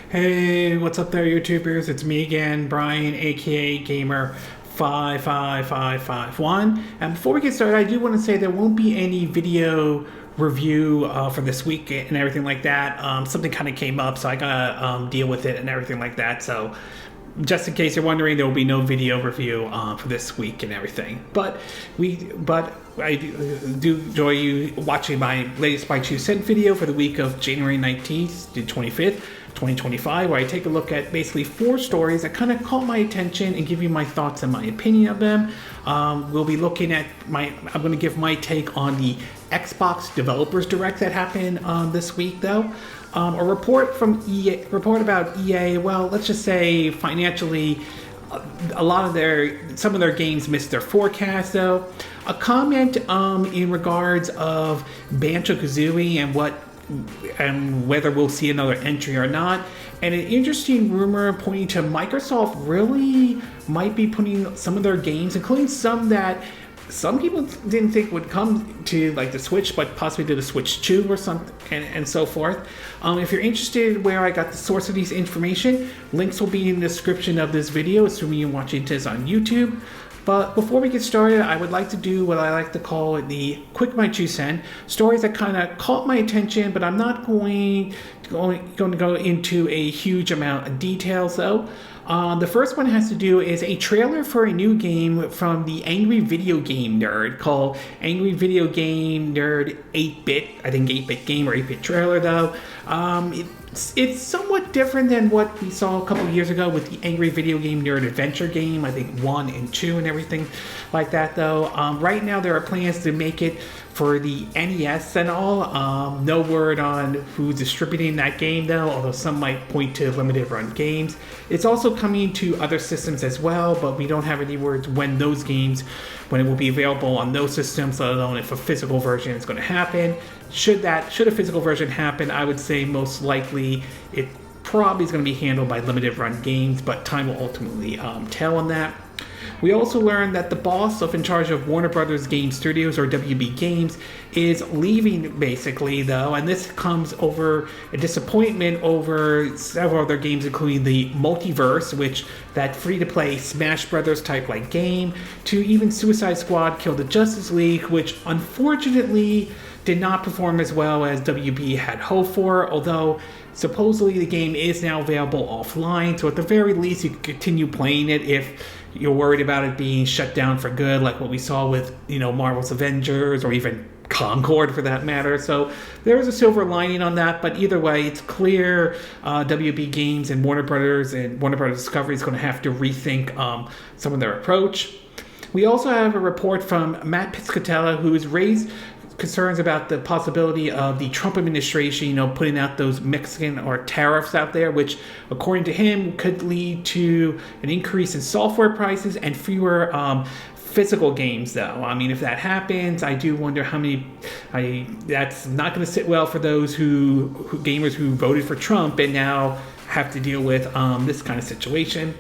Hey, what's up there, YouTubers? It's me again, Brian, aka Gamer 55551. And before we get started, I do want to say there won't be any video review for this week and everything like that. Something kind of came up, so I gotta deal with it and everything like that. So just in case you're wondering, there will be no video review for this week and everything. But I do enjoy you watching my latest By Two Cent video for the week of January 19th to 25th, 2025, where I take a look at basically 4 stories that kind of caught my attention and give you my thoughts and my opinion of them. We'll be looking at I'm going to give my take on the Xbox Developers Direct that happened this week, though. A report from EA, about EA. Well, let's just say financially, some of their games missed their forecast, though. A comment in regards of Banjo-Kazooie and whether we'll see another entry or not, and an interesting rumor pointing to Microsoft really might be putting some of their games, including some that some people didn't think would come to like the Switch, but possibly to the Switch 2 or something, and so forth. If you're interested where I got the source of these information, links will be in the description of this video, assuming you're watching this on YouTube. But before we get started, I would like to do what I like to call the quick My Two Cent, stories that kind of caught my attention, but I'm not going to go into a huge amount of details, though. The first one has to do is a trailer for a new game from the Angry Video Game Nerd called Angry Video Game Nerd 8-Bit. I think 8-Bit game or 8-Bit trailer, though. It's somewhat different than what we saw a couple of years ago with the Angry Video Game Nerd Adventure game, I think 1 and 2 and everything like that, though. Right now there are plans to make it for the NES and all. No word on who's distributing that game, though, although some might point to limited run games. It's also coming to other systems as well, but we don't have any words when it will be available on those systems, let alone if a physical version is going to happen. Should a physical version happen, I would say most likely it probably is going to be handled by limited run games, but time will ultimately tell on that. We also learned that the boss in charge of Warner Brothers Game Studios, or WB Games, is leaving, basically, though, and this comes over a disappointment over several other games, including the Multiverse, which that free-to-play Smash Brothers type-like game, to even Suicide Squad Kill the Justice League, which unfortunately did not perform as well as WB had hoped for, although supposedly the game is now available offline, so at the very least you can continue playing it if you're worried about it being shut down for good, like what we saw with, Marvel's Avengers, or even Concord for that matter. So there's a silver lining on that, but either way, it's clear WB Games and Warner Brothers Discovery is going to have to rethink some of their approach. We also have a report from Matt Piscatella, who has raised concerns about the possibility of the Trump administration, putting out those Mexican or tariffs out there, which, according to him, could lead to an increase in software prices and fewer physical games, though. I mean, if that happens, I do wonder how many. That's not going to sit well for those gamers who voted for Trump and now have to deal with this kind of situation.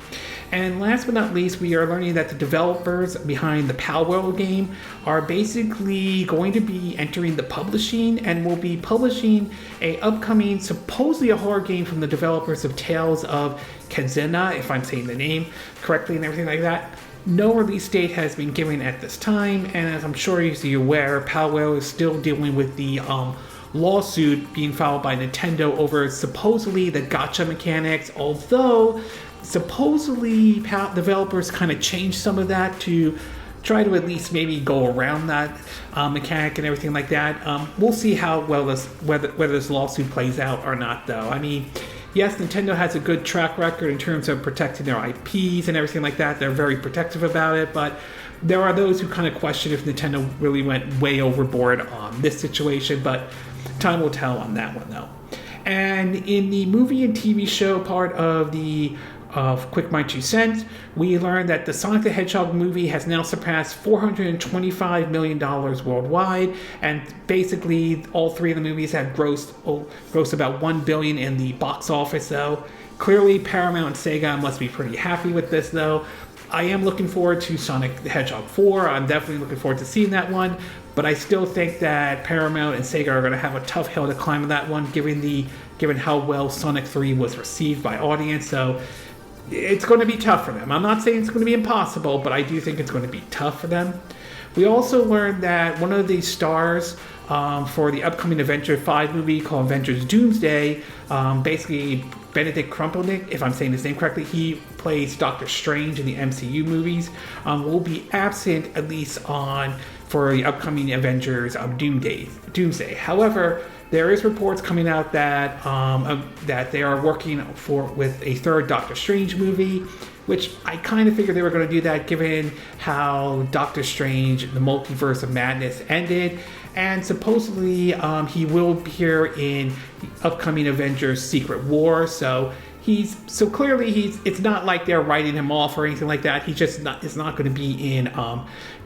And last but not least, we are learning that the developers behind the Palworld game are basically going to be entering the publishing and will be publishing a upcoming, supposedly a horror game from the developers of Tales of Kenzena, if I'm saying the name correctly and everything like that. No release date has been given at this time, and as I'm sure you're aware, Palworld is still dealing with the lawsuit being filed by Nintendo over supposedly the gacha mechanics, although supposedly developers kind of changed some of that to try to at least maybe go around that mechanic and everything like that. We'll see how well whether this lawsuit plays out or not, though. I mean, yes, Nintendo has a good track record in terms of protecting their IPs and everything like that. They're very protective about it, but there are those who kind of question if Nintendo really went way overboard on this situation, but time will tell on that one, though. And in the movie and TV show part of Quick My Two Cents, we learned that the Sonic the Hedgehog movie has now surpassed $425 million worldwide, and basically all 3 of the movies have grossed about $1 billion in the box office, though. Clearly, Paramount and Sega must be pretty happy with this, though. I am looking forward to Sonic the Hedgehog 4. I'm definitely looking forward to seeing that one, but I still think that Paramount and Sega are going to have a tough hill to climb on that one, given how well Sonic 3 was received by audience. So it's going to be tough for them. I'm not saying it's going to be impossible, but I do think it's going to be tough for them. We also learned that one of the stars for the upcoming Avenger 5 movie called Avengers Doomsday, basically Benedict Cumberbatch, if I'm saying his name correctly, he plays Doctor Strange in the MCU movies, will be absent at least for the upcoming Avengers Doomsday. However, there is reports coming out that that they are working with a third Doctor Strange movie, which I kind of figured they were going to do that given how Doctor Strange, the Multiverse of Madness ended. And supposedly he will appear in the upcoming Avengers Secret War. So clearly it's not like they're writing him off or anything like that. It's not going to be in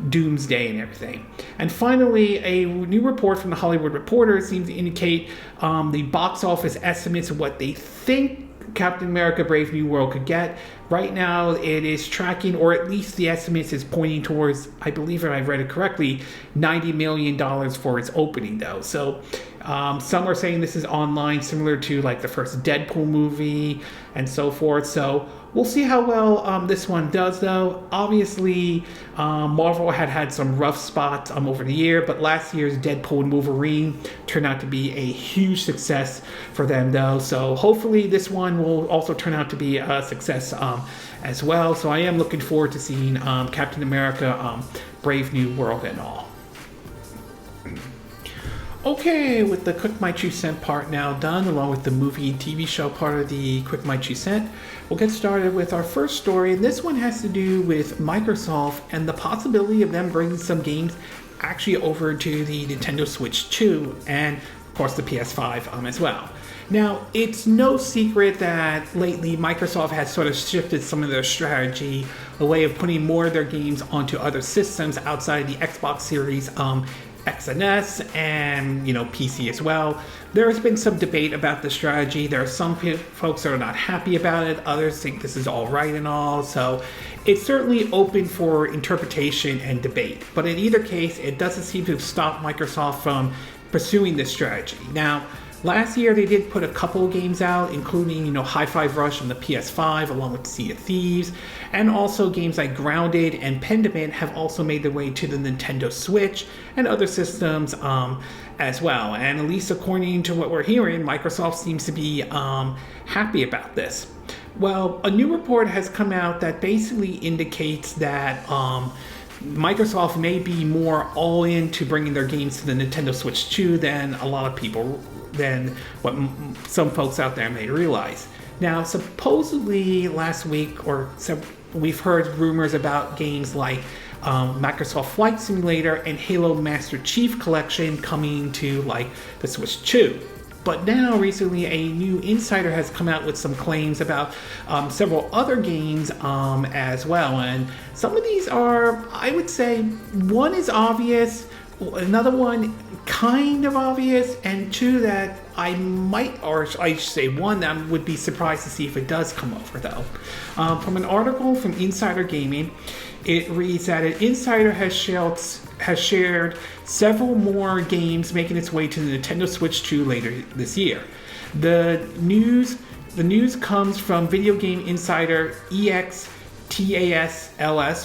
Doomsday and everything. And finally, a new report from the Hollywood Reporter seems to indicate the box office estimates of what they think Captain America Brave New World could get. Right now it is tracking, or at least the estimates is pointing towards, I believe if I read it correctly, $90 million for its opening though. So some are saying this is online, similar to like the first Deadpool movie and so forth. So we'll see how well this one does though. Obviously, Marvel had some rough spots over the year, but last year's Deadpool and Wolverine turned out to be a huge success for them though. So hopefully this one will also turn out to be a success as well. So I am looking forward to seeing Captain America Brave New World and all. Okay, with the Quick My 2 Cent part now done, along with the movie and TV show part of the Quick My 2 Cent, we'll get started with our first story. And this one has to do with Microsoft and the possibility of them bringing some games actually over to the Nintendo Switch 2 and, of course, the PS5 as well. Now, it's no secret that lately Microsoft has sort of shifted some of their strategy, a way of putting more of their games onto other systems outside the Xbox Series X and S, and PC as well. There has been some debate about the strategy. There are some folks that are not happy about it. Others think this is all right and all. So it's certainly open for interpretation and debate. But in either case, it doesn't seem to have stopped Microsoft from pursuing this strategy. Now, last year they did put a couple of games out, including Hi-Fi Rush on the PS5 along with Sea of Thieves, and also games like Grounded and Pendament have also made their way to the Nintendo Switch and other systems as well. And at least according to what we're hearing, Microsoft seems to be happy about this. Well, a new report has come out that basically indicates that Microsoft may be more all in to bringing their games to the Nintendo Switch 2 than a lot of people, than what some folks out there may realize. Now, supposedly last week we've heard rumors about games like Microsoft Flight Simulator and Halo Master Chief Collection coming to like the Switch 2. But now, recently, a new insider has come out with some claims about several other games as well. And some of these are, I would say, one is obvious, another one kind of obvious, and two that I should say one that I would be surprised to see if it does come over, though. From an article from Insider Gaming, it reads that an insider has shared several more games making its way to the Nintendo Switch 2 later this year. The news comes from video game insider EXTASLS,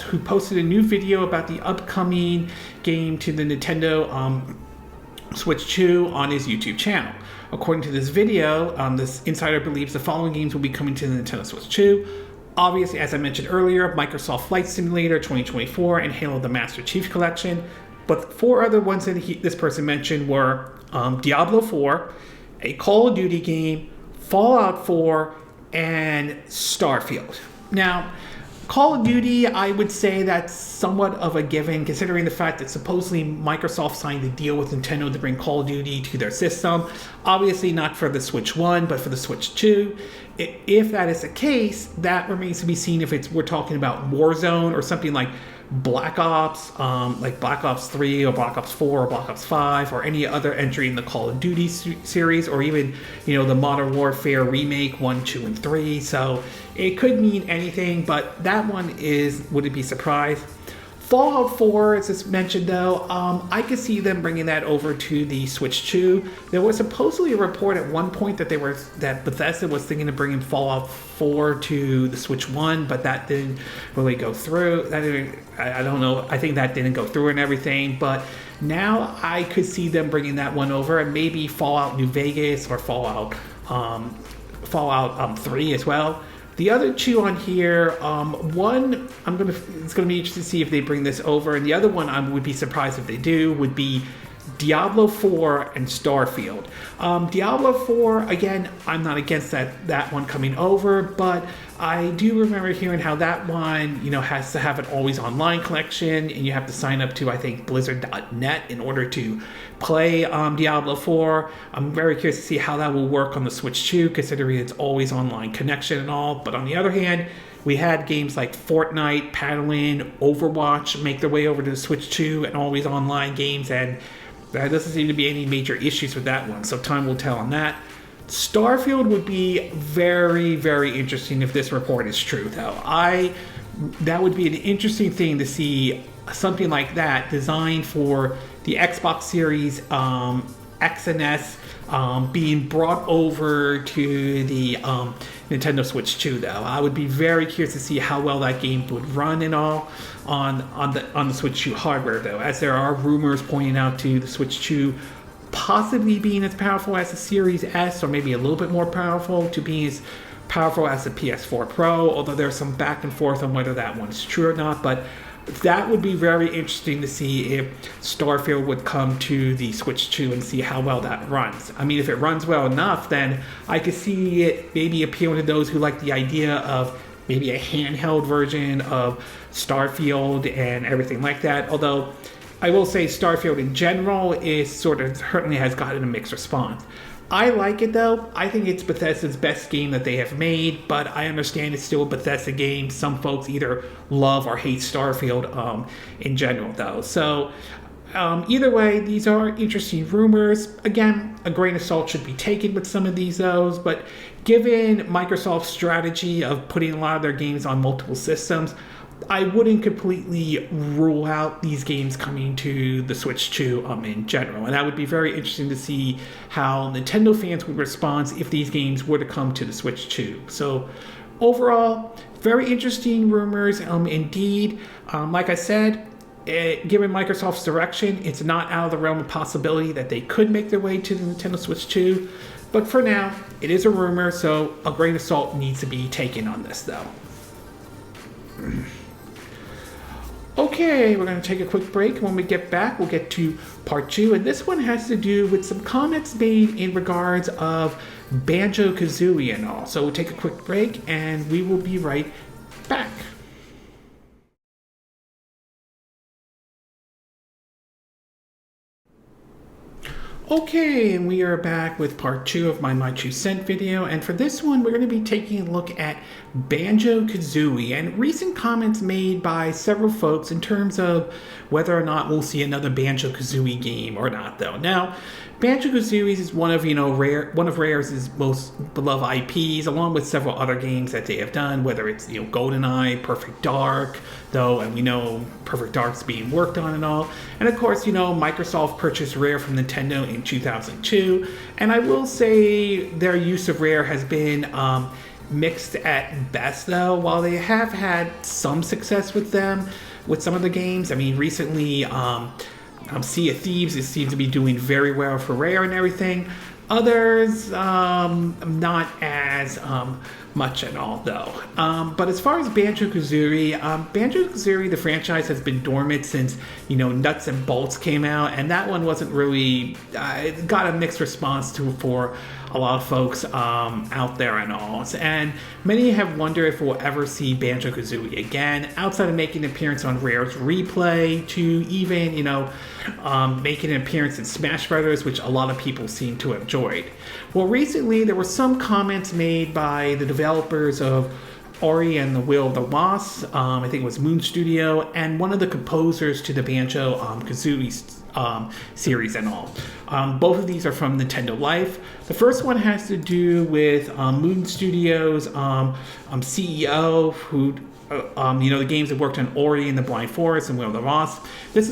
who posted a new video about the upcoming game to the Nintendo Switch 2 on his YouTube channel. According to this video, this insider believes the following games will be coming to the Nintendo Switch 2. Obviously, as I mentioned earlier, Microsoft Flight Simulator 2024 and Halo the Master Chief Collection. But 4 other ones that this person mentioned were Diablo 4, a Call of Duty game, Fallout 4, and Starfield. Now, Call of Duty, I would say that's somewhat of a given, considering the fact that supposedly Microsoft signed a deal with Nintendo to bring Call of Duty to their system. Obviously not for the Switch 1, but for the Switch 2. If that is the case, that remains to be seen if we're talking about Warzone or something like Black Ops, like Black Ops 3 or Black Ops 4 or Black Ops 5 or any other entry in the Call of Duty series, or even, the Modern Warfare Remake 1, 2, and 3. So it could mean anything, but that one wouldn't be surprised. Fallout 4, as it's mentioned though, I could see them bringing that over to the Switch 2. There was supposedly a report at one point that that Bethesda was thinking of bringing Fallout 4 to the Switch 1, but that didn't really go through. I don't know. I think that didn't go through and everything, but now I could see them bringing that one over, and maybe Fallout New Vegas or Fallout 3 as well. The other two on here, one it's gonna be interesting to see if they bring this over, and the other one I would be surprised if they do would be Diablo 4 and Starfield. Diablo 4, again, I'm not against that one coming over, but I do remember hearing how that one, has to have an always online collection, and you have to sign up to, I think, Blizzard.net in order to play Diablo 4. I'm very curious to see how that will work on the Switch 2, considering it's always online connection and all. But on the other hand, we had games like Fortnite, Paddling, Overwatch make their way over to the Switch 2 and always online games, and there doesn't seem to be any major issues with that one, so time will tell on that. Starfield would be very, very interesting if this report is true, though. That would be an interesting thing to see something like that designed for the Xbox Series X and S being brought over to the Nintendo Switch 2, though. I would be very curious to see how well that game would run and all on the Switch 2 hardware, though, as there are rumors pointing out to the Switch 2 possibly being as powerful as the Series S, or maybe a little bit more powerful, to being as powerful as the PS4 Pro, although there's some back and forth on whether that one's true or not. But that would be very interesting to see if Starfield would come to the Switch 2 and see how well that runs. I mean, if it runs well enough, then I could see it maybe appealing to those who like the idea of maybe a handheld version of Starfield and everything like that. Although I will say Starfield in general is certainly has gotten a mixed response. I like it though. I think it's Bethesda's best game that they have made, but I understand it's still a Bethesda game. Some folks either love or hate Starfield in general though. So either way, these are interesting rumors. Again, a grain of salt should be taken with some of these but given Microsoft's strategy of putting a lot of their games on multiple systems, I wouldn't completely rule out these games coming to the Switch 2 in general. And that would be very interesting to see how Nintendo fans would respond if these games were to come to the Switch 2. So overall, very interesting rumors indeed. Like I said, given Microsoft's direction, it's not out of the realm of possibility that they could make their way to the Nintendo Switch 2. But for now, it is a rumor, so a grain of salt needs to be taken on this though. Okay, we're going to take a quick break. When we get back, we'll get to part 2, and this one has to do with some comments made in regards of Banjo-Kazooie and all. So we'll take a quick break, and we will be right back. Okay, and we are back with part 2 of my 2 cent video, and for this one we're going to be taking a look at Banjo-Kazooie and recent comments made by several folks in terms of whether or not we'll see another Banjo-Kazooie game or not though. Now, Banjo-Kazooie is one of Rare's most beloved IPs, along with several other games that they have done, whether it's GoldenEye, Perfect Dark, though, and we know Perfect Dark's being worked on and all. And of course, Microsoft purchased Rare from Nintendo in 2002, and I will say their use of Rare has been mixed at best though. While they have had some success with them, with some of the games, I mean recently Sea of Thieves seems to be doing very well for Rare and everything. Others, not as much at all, though. But as far as Banjo-Kazooie, the franchise has been dormant since, Nuts and Bolts came out, and that one wasn't really, it got a mixed response for a lot of folks out there and all. And many have wondered if we'll ever see Banjo-Kazooie again, outside of making an appearance on Rare's Replay, to even, making an appearance in Smash Brothers, which a lot of people seem to have enjoyed. Well, recently there were some comments made by the developers of Ori and the Will of the Wisps. I think it was Moon Studio, and one of the composers to the Banjo-Kazooie series and all. Both of these are from Nintendo Life. The first one has to do with Moon Studios CEO, who the games that worked on Ori and the Blind Forest and Will of the Wisps. This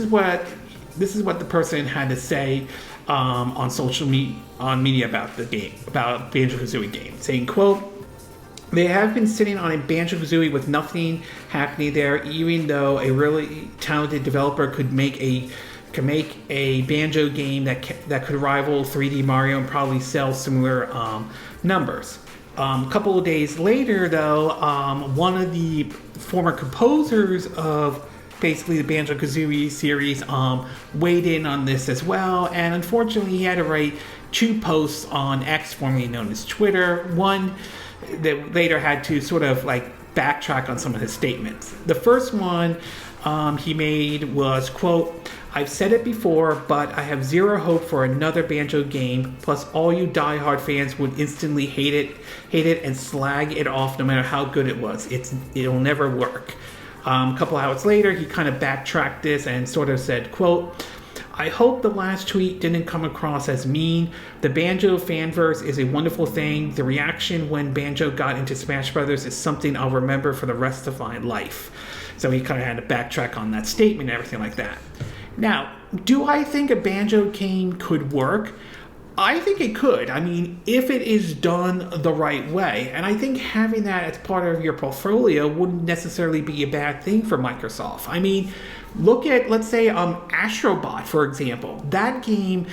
is what the person had to say on social media about the game, about Banjo-Kazooie game, saying, quote, "They have been sitting on a Banjo-Kazooie with nothing happening there, even though a really talented developer could make a Banjo game that could rival 3D Mario and probably sell similar numbers." A couple of days later, though, one of the former composers of basically the Banjo-Kazooie series weighed in on this as well, and unfortunately he had to write 2 posts on X, formerly known as Twitter. One that later had to sort of like backtrack on some of his statements. The first one he made was, quote, "I've said it before, but I have zero hope for another Banjo game, plus all you diehard fans would instantly hate it and slag it off no matter how good it was. It'll never work." A couple hours later, he kind of backtracked this and sort of said, quote, "I hope the last tweet didn't come across as mean. The Banjo fanverse is a wonderful thing. The reaction when Banjo got into Smash Brothers is something I'll remember for the rest of my life." So he kind of had to backtrack on that statement and everything like that. Now, do I think a Banjo game could work? I think it could. I mean, if it is done the right way. And I think having that as part of your portfolio wouldn't necessarily be a bad thing for Microsoft. I mean, look at, let's say, Astrobot, for example. That game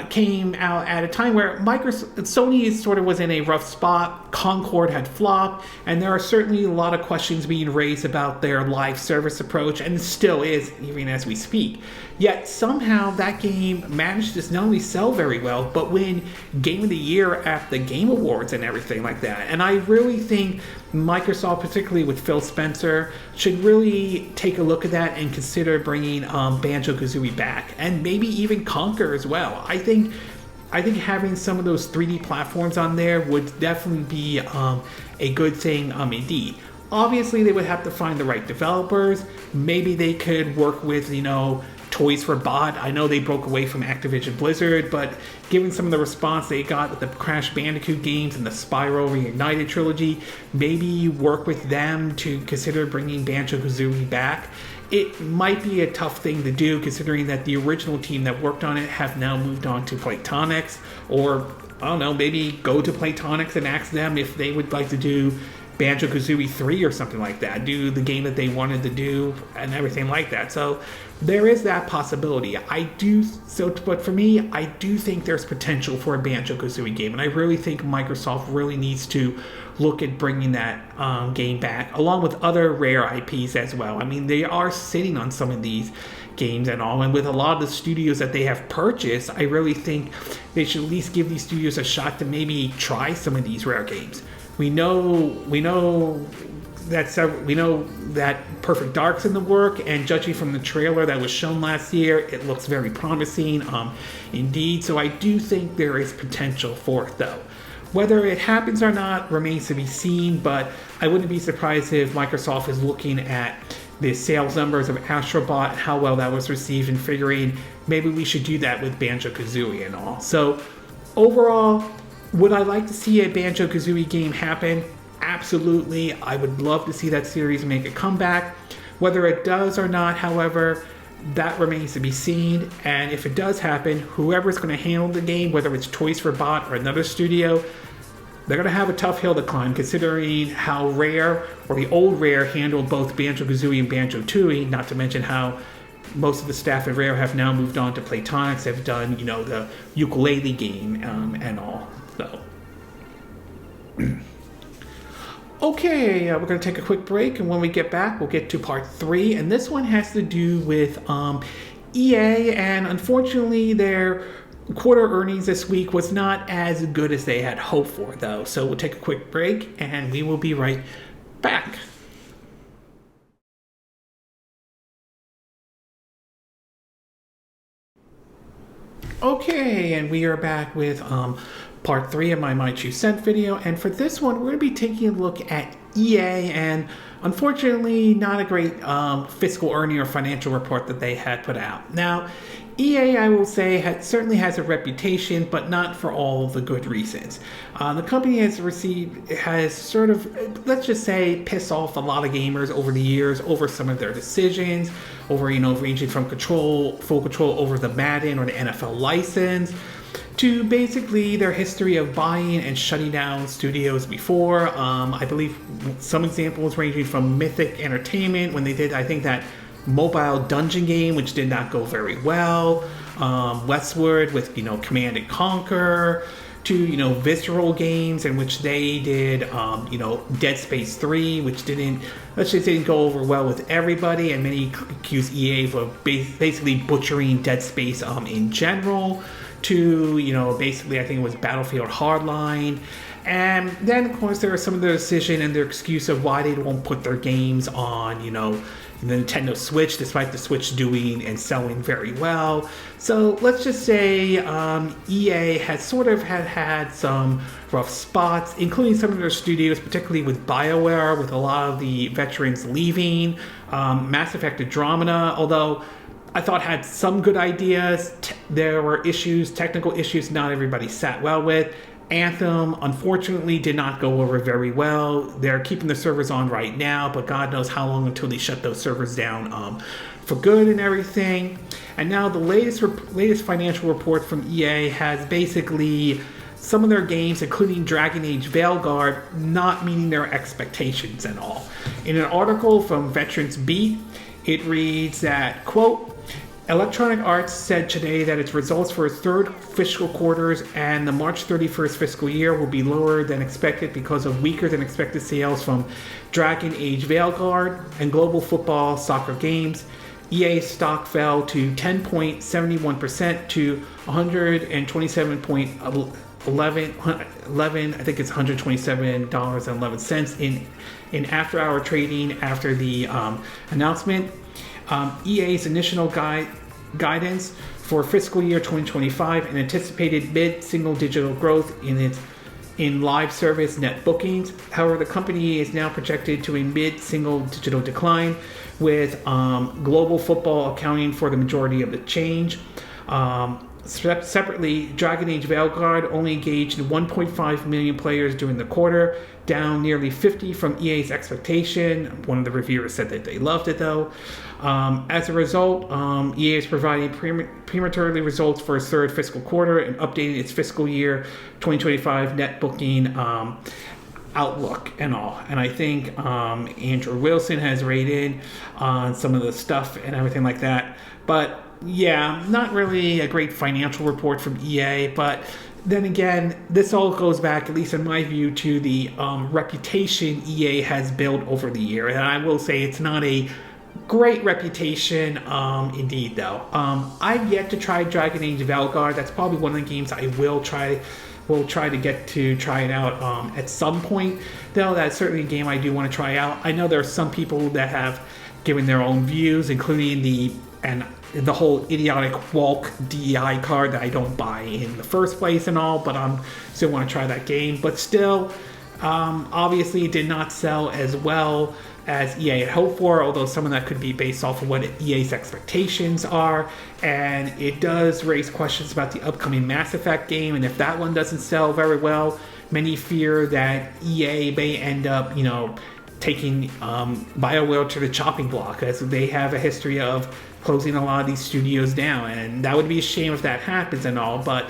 came out at a time where Sony sort of was in a rough spot. Concord had flopped, and there are certainly a lot of questions being raised about their live service approach, and still is, even as we speak. Yet somehow that game managed to not only sell very well, but win Game of the Year at the Game Awards and everything like that. And I really think Microsoft, particularly with Phil Spencer, should really take a look at that and consider bringing Banjo-Kazooie back, and maybe even Conquer as well. I think having some of those 3D platforms on there would definitely be a good thing indeed. Obviously, they would have to find the right developers. Maybe they could work with, Toys for Bot. I know they broke away from Activision Blizzard, but given some of the response they got with the Crash Bandicoot games and the Spyro Reignited trilogy, maybe work with them to consider bringing Banjo-Kazooie back. It might be a tough thing to do, considering that the original team that worked on it have now moved on to Playtonics, or, I don't know, maybe go to Playtonics and ask them if they would like to do Banjo-Kazooie 3 or something like that, do the game that they wanted to do and everything like that. So there is that possibility. But for me, I do think there's potential for a Banjo-Kazooie game, and I really think Microsoft really needs to look at bringing that game back, along with other Rare IPs as well. I mean, they are sitting on some of these games and all, and with a lot of the studios that they have purchased, I really think they should at least give these studios a shot to maybe try some of these Rare games. We know that Perfect Dark's in the work, and judging from the trailer that was shown last year, it looks very promising indeed. So I do think there is potential for it, though. Whether it happens or not remains to be seen, but I wouldn't be surprised if Microsoft is looking at the sales numbers of Astrobot and how well that was received and figuring maybe we should do that with Banjo-Kazooie and all. So overall, would I like to see a Banjo-Kazooie game happen? Absolutely. I would love to see that series make a comeback. Whether it does or not, however, that remains to be seen. And if it does happen, whoever's going to handle the game, whether it's Toys for Bot or another studio, they're going to have a tough hill to climb, considering how Rare, or the old Rare, handled both Banjo-Kazooie and Banjo-Tooie, not to mention how most of the staff at Rare have now moved on to Playtonics, have done, the ukulele game and all. So, okay, we're going to take a quick break, and when we get back, we'll get to part 3, and this one has to do with EA, and unfortunately their quarter earnings this week was not as good as they had hoped for, though. So we'll take a quick break, and we will be right back. Okay, and we are back with part 3 of my 2 Cent video, and for this one we're going to be taking a look at EA, and unfortunately not a great fiscal earning or financial report that they had put out. Now, EA, I will say, certainly has a reputation, but not for all the good reasons. The company has sort of, let's just say, pissed off a lot of gamers over the years over some of their decisions, over, ranging from full control over the Madden or the NFL license, to basically their history of buying and shutting down studios before. I believe some examples ranging from Mythic Entertainment when they did, I think, that mobile dungeon game, which did not go very well. Westward with, Command and Conquer, to, Visceral Games, in which they did, Dead Space 3, which didn't go over well with everybody, and many accused EA of basically butchering Dead Space in general, to, basically I think it was Battlefield Hardline. And then, of course, there are some of their decision and their excuse of why they won't put their games on, the Nintendo Switch, despite the Switch doing and selling very well. So let's just say EA has sort of had some rough spots, including some of their studios, particularly with BioWare, with a lot of the veterans leaving. Mass Effect Andromeda, although I thought had some good ideas, there were technical issues not everybody sat well with. Anthem, unfortunately, did not go over very well. They're keeping the servers on right now, but God knows how long until they shut those servers down for good and everything. And now the latest financial report from EA has basically some of their games, including Dragon Age Veilguard, not meeting their expectations at all. In an article from Veterans Beat, it reads that, quote, Electronic Arts said today that its results for its third fiscal quarters and the March 31st fiscal year will be lower than expected because of weaker than expected sales from Dragon Age Veilguard and Global Football Soccer games. EA stock fell to 10.71% to 127.11, I think it's $127.11 in after-hour trading after the announcement. EA's initial guidance for fiscal year 2025 and anticipated mid-single-digit growth in live service net bookings. However, the company is now projected to a mid-single-digit decline, with global football accounting for the majority of the change. Separately, Dragon Age Veilguard only engaged 1.5 million players during the quarter, down nearly 50 from EA's expectation. One of the reviewers said that they loved it, though. As a result, EA is providing prematurely results for its third fiscal quarter and updating its fiscal year 2025 net booking outlook and all. And I think Andrew Wilson has rated on some of the stuff and everything like that. But yeah, not really a great financial report from EA, but then again, this all goes back, at least in my view, to the reputation EA has built over the year. And I will say it's not a great reputation indeed, though. I've yet to try Dragon Age Veilguard. That's probably one of the games I will try to get to try it out at some point, though. That's certainly a game I do want to try out. I know there are some people that have given their own views, including the whole idiotic Walk DEI card that I don't buy in the first place and all, but I still want to try that game. But still, obviously it did not sell as well as EA had hoped for, although some of that could be based off of what EA's expectations are. And it does raise questions about the upcoming Mass Effect game, and if that one doesn't sell very well, many fear that EA may end up, taking BioWare to the chopping block, as they have a history of closing a lot of these studios down, and that would be a shame if that happens and all. But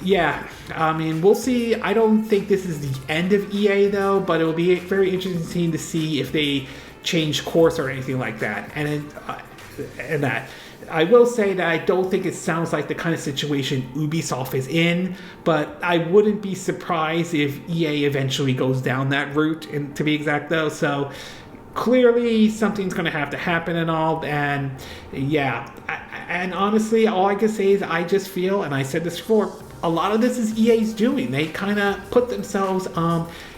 yeah, I mean, we'll see. I don't think this is the end of EA, though, but it will be very interesting to see if they change course or anything like that. And that I will say that I don't think it sounds like the kind of situation Ubisoft is in, but I wouldn't be surprised if EA eventually goes down that route, and to be exact, though. So clearly something's going to have to happen and all. And yeah, and honestly, all I can say is I just feel, and I said this before, a lot of this is EA's doing. They kind of put themselves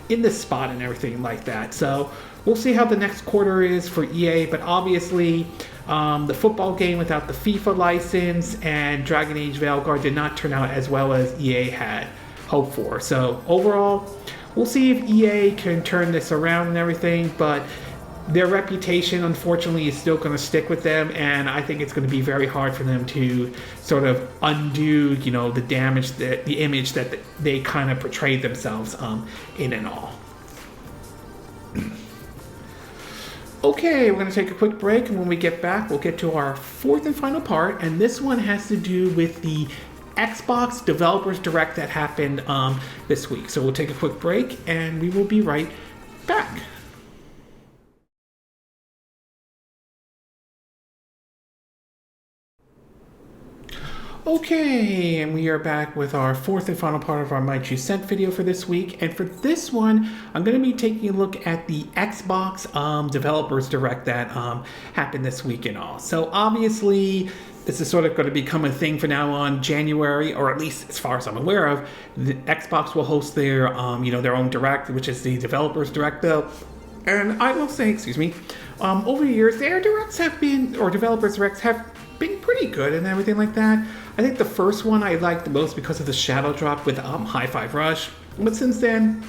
in this spot and everything like that. So we'll see how the next quarter is for EA, but obviously the football game without the FIFA license and Dragon Age Veilguard did not turn out as well as EA had hoped for. So overall, we'll see if EA can turn this around and everything, but their reputation, unfortunately, is still going to stick with them, and I think it's going to be very hard for them to sort of undo, the damage, the image that they kind of portrayed themselves in and all. Okay, we're going to take a quick break, and when we get back, we'll get to our fourth and final part, and this one has to do with the Xbox Developers Direct that happened this week. So we'll take a quick break, and we will be right back. Okay, and we are back with our fourth and final part of our My 2 Cent video for this week. And for this one, I'm going to be taking a look at the Xbox Developers Direct that happened this week and all. So obviously, this is sort of going to become a thing from now on. January, or at least as far as I'm aware of, the Xbox will host their, their own Direct, which is the Developers Direct, though. And I will say, over the years, their Directs have been, or Developers Directs have been pretty good and everything like that. I think the first one I liked the most because of the shadow drop with High Five Rush. But since then,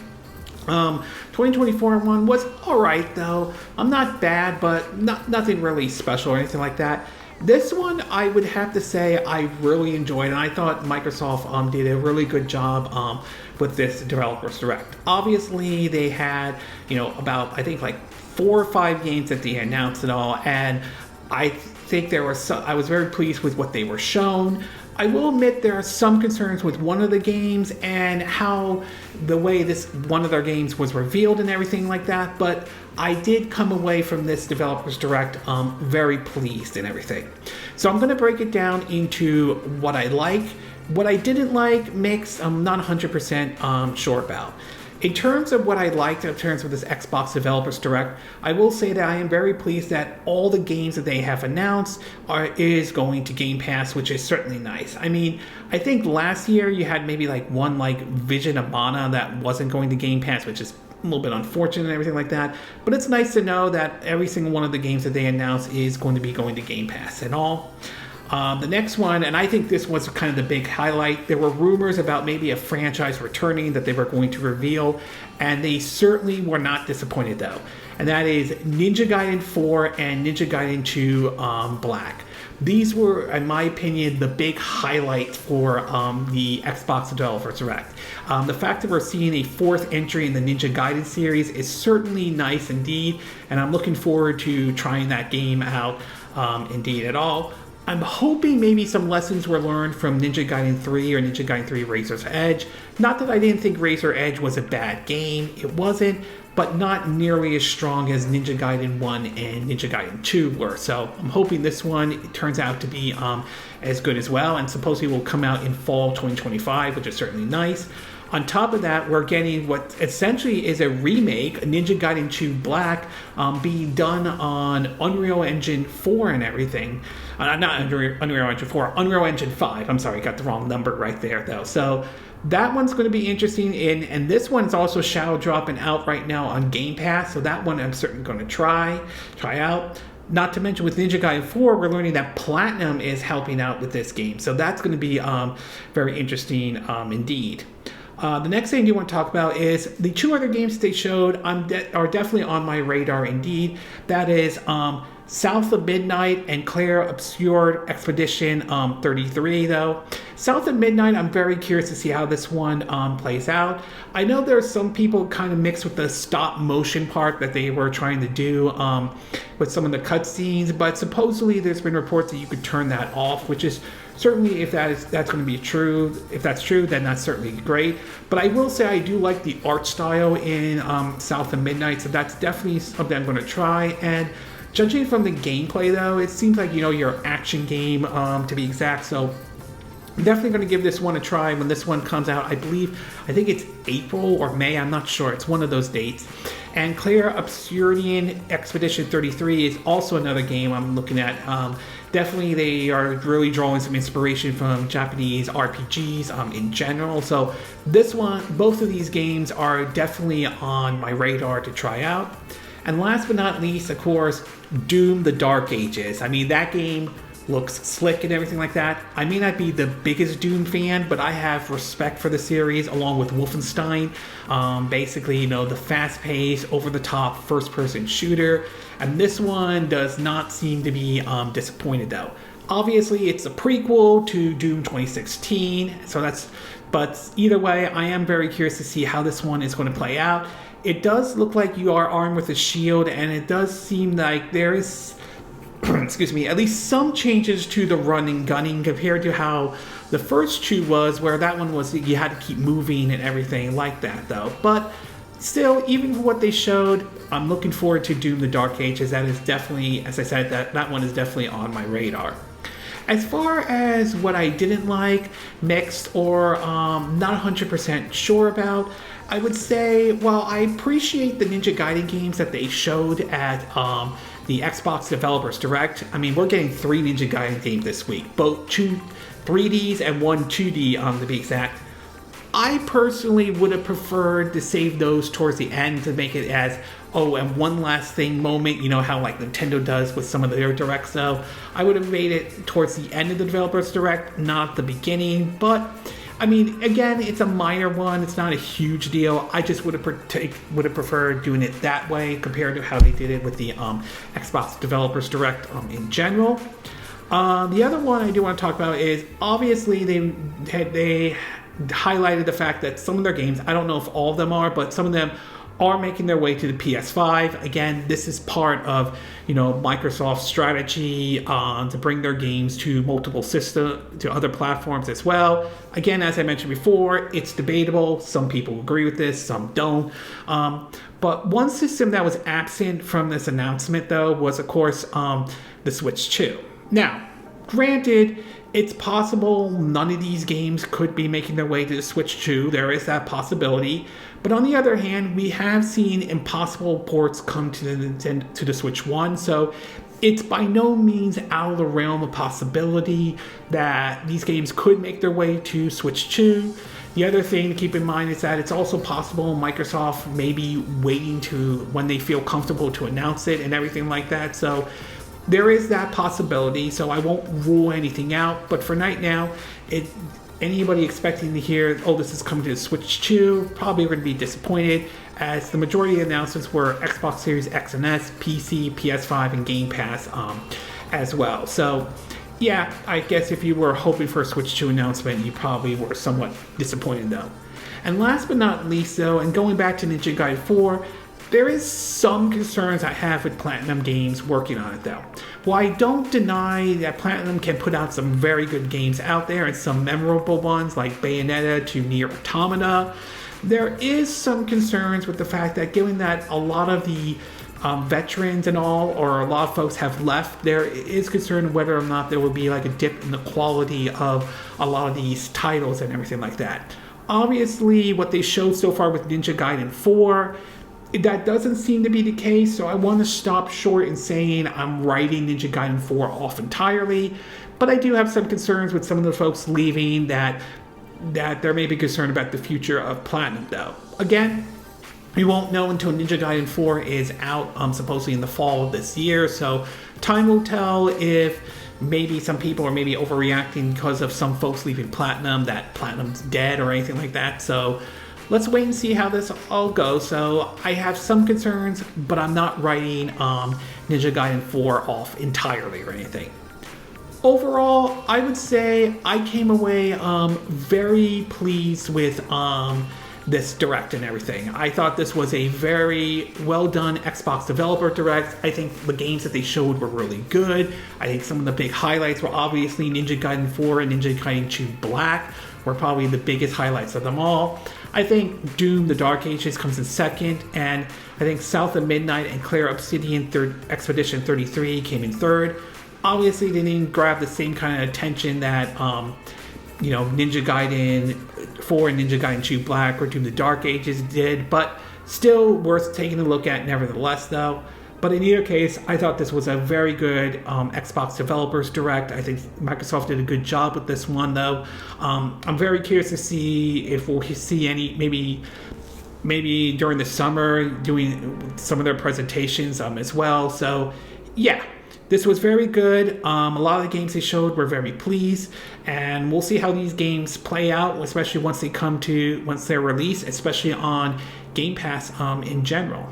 2024 one was alright though. Not bad, but nothing really special or anything like that. This one, I would have to say, I really enjoyed, and I thought Microsoft did a really good job with this Developers Direct. Obviously, they had, about, I think, like 4 or 5 games that they announced and all, and I think I was very pleased with what they were shown. I will admit there are some concerns with one of the games and how the way this one of their games was revealed and everything like that, but I did come away from this Developers Direct very pleased and everything. So I'm going to break it down into what I like, what I didn't like, mixed, I'm not 100% sure about. In terms of what I liked in terms of this Xbox Developers Direct, I will say that I am very pleased that all the games that they have announced is going to Game Pass, which is certainly nice. I mean, I think last year you had maybe like one like Vision of Mana that wasn't going to Game Pass, which is a little bit unfortunate and everything like that. But it's nice to know that every single one of the games that they announced is going to be going to Game Pass and all. The next one, and I think this was kind of the big highlight, there were rumors about maybe a franchise returning that they were going to reveal, and they certainly were not disappointed though. And that is Ninja Gaiden 4 and Ninja Gaiden 2 Black. These were, in my opinion, the big highlight for the Xbox Developers Direct. The fact that we're seeing a 4th entry in the Ninja Gaiden series is certainly nice indeed, and I'm looking forward to trying that game out indeed at all. I'm hoping maybe some lessons were learned from Ninja Gaiden 3 or Ninja Gaiden 3 Razor's Edge. Not that I didn't think Razor's Edge was a bad game, it wasn't, but not nearly as strong as Ninja Gaiden 1 and Ninja Gaiden 2 were. So I'm hoping this one turns out to be as good as well, and supposedly will come out in fall 2025, which is certainly nice. On top of that, we're getting what essentially is a remake, Ninja Gaiden 2 Black, being done on Unreal Engine 4 and everything. Not Unreal Engine 4, Unreal Engine 5. I'm sorry, got the wrong number right there, though. So that one's going to be interesting, and this one's also shadow dropping out right now on Game Pass, so that one I'm certainly going to try out. Not to mention with Ninja Gaiden 4, we're learning that Platinum is helping out with this game, so that's going to be very interesting indeed. The next thing you want to talk about is the 2 other games they showed are definitely on my radar indeed. That is South of Midnight and Claire Obscure Expedition 33 though. South of Midnight, I'm very curious to see how this one plays out. I know there's some people kind of mixed with the stop motion part that they were trying to do with some of the cutscenes, but supposedly there's been reports that you could turn that off, which is certainly, if that's going to be true, if that's true, then that's certainly great. But I will say I do like the art style in South of Midnight, so that's definitely something I'm going to try. And judging from the gameplay, though, it seems like, your action game, to be exact. So I'm definitely going to give this one a try when this one comes out. I think it's April or May, I'm not sure. It's one of those dates. And Claire Obscurian Expedition 33 is also another game I'm looking at. Definitely they are really drawing some inspiration from Japanese RPGs in general. So both of these games are definitely on my radar to try out. And last but not least, of course, Doom: The Dark Ages. I mean, that game looks slick and everything like that. I may not be the biggest Doom fan, but I have respect for the series along with Wolfenstein. Basically, you know, the fast-paced, over-the-top first-person shooter. And this one does not seem to be disappointed though. Obviously, it's a prequel to Doom 2016, but either way, I am very curious to see how this one is going to play out. It does look like you are armed with a shield, and it does seem like there is excuse me, at least some changes to the running gunning compared to how the first two was, where that one was you had to keep moving and everything like that though. But still, even for what they showed, I'm looking forward to Doom the Dark Ages. That is definitely, as I said, that one is definitely on my radar. As far as what I didn't like, mixed, or not 100% sure about, I would say, well, I appreciate the Ninja Gaiden games that they showed at the Xbox Developers Direct. I mean, we're getting 3 Ninja Gaiden games this week, both 2 3Ds and 1 2D to be exact. I personally would have preferred to save those towards the end to make it as, and one last thing moment, you know how like Nintendo does with some of their directs. So I would have made it towards the end of the Developers Direct, not the beginning. But I mean, again, it's a minor one. It's not a huge deal. I just would have preferred doing it that way compared to how they did it with the Xbox Developers Direct in general. The other one I do want to talk about is obviously they highlighted the fact that some of their games, I don't know if all of them are, but some of them are making their way to the PS5. Again, this is part of, you know, Microsoft's strategy to bring their games to multiple systems, to other platforms as well. Again, as I mentioned before, it's debatable. Some people agree with this, some don't. But one system that was absent from this announcement, though, was, of course, the Switch 2. Now, granted, it's possible none of these games could be making their way to the Switch 2. There is that possibility. But on the other hand, we have seen impossible ports come to the Switch 1. So it's by no means out of the realm of possibility that these games could make their way to Switch 2. The other thing to keep in mind is that it's also possible Microsoft may be waiting to when they feel comfortable to announce it and everything like that. So there is that possibility, so I won't rule anything out. But for right now, anybody expecting to hear, this is coming to the Switch 2, probably going to be disappointed, as the majority of the announcements were Xbox Series X and S, PC, PS5, and GamePass as well. So, yeah, I guess if you were hoping for a Switch 2 announcement, you probably were somewhat disappointed, though. And last but not least, though, and going back to Ninja Gaiden 4, there is some concerns I have with Platinum Games working on it, though. While I don't deny that Platinum can put out some very good games out there and some memorable ones like Bayonetta to Nier Automata, there is some concerns with the fact that given that a lot of the veterans and all, or a lot of folks have left, there is concern whether or not there will be like a dip in the quality of a lot of these titles and everything like that. Obviously, what they showed so far with Ninja Gaiden 4, that doesn't seem to be the case, so I want to stop short in saying I'm writing Ninja Gaiden 4 off entirely, but I do have some concerns with some of the folks leaving that there may be concern about the future of Platinum, though. Again, we won't know until Ninja Gaiden 4 is out, supposedly in the fall of this year, so time will tell if maybe some people are maybe overreacting because of some folks leaving Platinum, that Platinum's dead or anything like that, so let's wait and see how this all goes. So I have some concerns, but I'm not writing Ninja Gaiden 4 off entirely or anything. Overall, I would say I came away very pleased with this Direct and everything. I thought this was a very well done Xbox Developer Direct. I think the games that they showed were really good. I think some of the big highlights were obviously Ninja Gaiden 4 and Ninja Gaiden 2 Black were probably the biggest highlights of them all. I think Doom the Dark Ages comes in second, and I think South of Midnight and Claire Obsidian Expedition 33 came in third. Obviously, they didn't grab the same kind of attention that Ninja Gaiden 4 and Ninja Gaiden 2 Black or Doom the Dark Ages did, but still worth taking a look at nevertheless, though. But in either case, I thought this was a very good Xbox Developers Direct. I think Microsoft did a good job with this one, though. I'm very curious to see if we'll see any, maybe during the summer, doing some of their presentations as well. So, yeah. this was very good. A lot of the games they showed were very pleased, and we'll see how these games play out, especially once they're released, especially on Game Pass in general.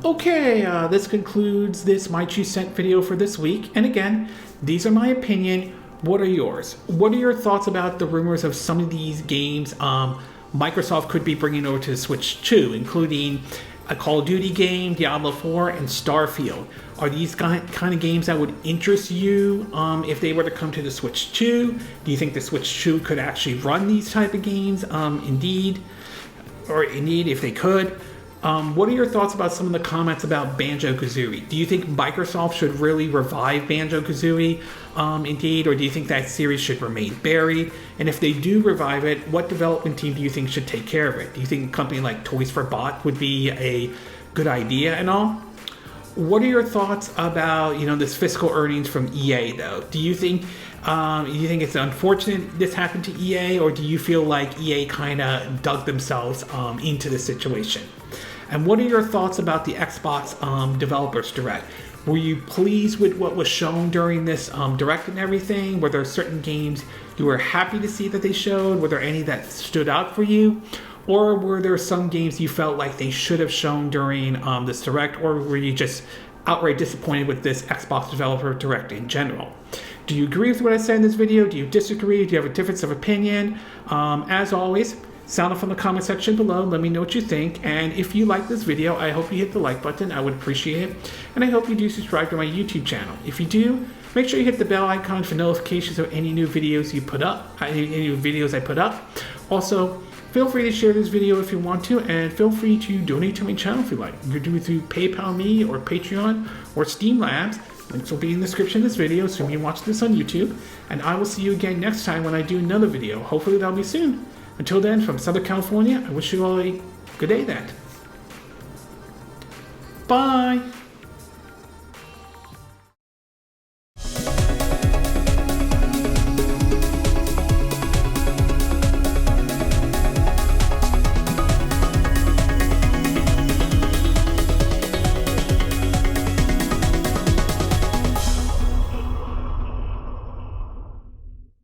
Okay, this concludes this My 2 Cent video for this week. And again, these are my opinion. What are yours? What are your thoughts about the rumors of some of these games Microsoft could be bringing over to the Switch 2, including a Call of Duty game, Diablo 4, and Starfield? Are these kind of games that would interest you if they were to come to the Switch 2? Do you think the Switch 2 could actually run these type of games? Indeed, if they could. What are your thoughts about some of the comments about Banjo-Kazooie? Do you think Microsoft should really revive Banjo-Kazooie, indeed, or do you think that series should remain buried? And if they do revive it, what development team do you think should take care of it? Do you think a company like Toys for Bot would be a good idea and all? What are your thoughts about this fiscal earnings from EA though? Do you think it's unfortunate this happened to EA, or do you feel like EA kind of dug themselves into the situation? And what are your thoughts about the Xbox Developers Direct? Were you pleased with what was shown during this Direct and everything? Were there certain games you were happy to see that they showed? Were there any that stood out for you? Or were there some games you felt like they should have shown during this Direct? Or were you just outright disappointed with this Xbox Developer Direct in general? Do you agree with what I said in this video? Do you disagree? Do you have a difference of opinion? As always, sound off in the comment section below. Let me know what you think. And if you like this video, I hope you hit the like button. I would appreciate it. And I hope you do subscribe to my YouTube channel. If you do, make sure you hit the bell icon for notifications of any new videos you put up, any new videos I put up. Also, feel free to share this video if you want to, and feel free to donate to my channel if you like. You can do it through PayPal Me or Patreon or Steam Labs. Links will be in the description of this video, so you can watch this on YouTube. And I will see you again next time when I do another video. Hopefully that'll be soon. Until then, from Southern California, I wish you all a good day then. Bye!